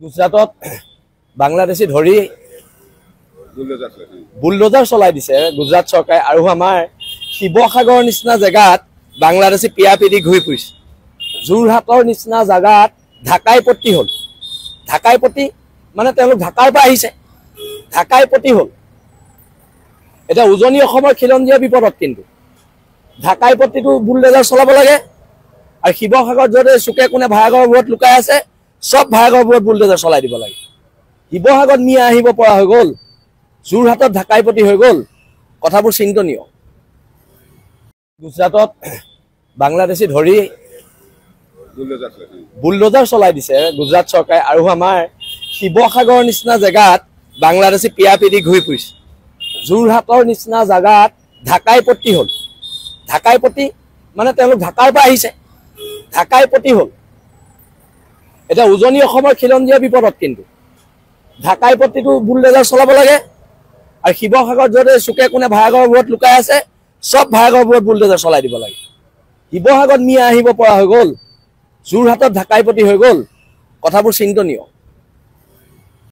গুজৰাটত বাংলাদেশী ধৰি বুলডোজাৰ চলাই দিছে গুজৰাট চৰকাৰে আৰু আমাৰ শিৱসাগৰ নিচিনা জেগাত বাংলাদেশী পিয়াপিদি ঘূৰি ফুৰিছে। যোৰহাটৰ নিচিনা জেগাত ঢাকাই পট্টি হ'ল। ঢাকাই পট্টি মানে তেওঁলোক ঢাকাৰ পৰা আহিছে, ঢাকাই পট্টি হ'ল। এতিয়া উজনি অসমৰ খিলঞ্জীয়া বিপদত কিন্তু ঢাকাই পট্টিটো বুলডোজাৰ চলাব লাগে আৰু শিৱসাগৰত য'তে চুকে কোণে ভাড়াঘৰবোৰত লুকাই আছে সব ভাড়াঘৰবোৰত বুলডোজাৰ চলাই দিব লাগে। শিৱসাগৰত মিয়া আহিব পৰা হৈ গ'ল, যোৰহাটত ঢাকাই পট্টি হৈ গ'ল, কথাবোৰ চিন্তনীয়। গুজৰাটত বাংলাদেশী ধৰি বুলডোজাৰ চলাই দিছে গুজৰাট চৰকাৰে আৰু আমাৰ শিৱসাগৰ নিচিনা জেগাত বাংলাদেশী পিয়াপিদি ঘূৰি ফুৰিছে। যোৰহাটৰ নিচিনা জেগাত ঢাকাই পট্টি হ'ল। ঢাকাই পট্টি মানে তেওঁলোক ঢাকাৰ পৰা আহিছে, ঢাকাই পট্টি হ'ল। এতিয়া উজনি অসমৰ খিলঞ্জীয়া বিপদত কিন্তু ঢাকাই পট্টিটো বুলডোজাৰ চলাব লাগে আৰু শিৱসাগৰত য'তে চুকে কোণে ভাড়াঘৰবোৰত লুকাই আছে সব ভাড়াঘৰবোৰত বুলডোজাৰ চলাই দিব লাগে। শিৱসাগৰত মিয়া আহিব পৰা হৈ গ'ল, যোৰহাটত ঢাকাই পট্টি হৈ গ'ল, কথাবোৰ চিন্তনীয়।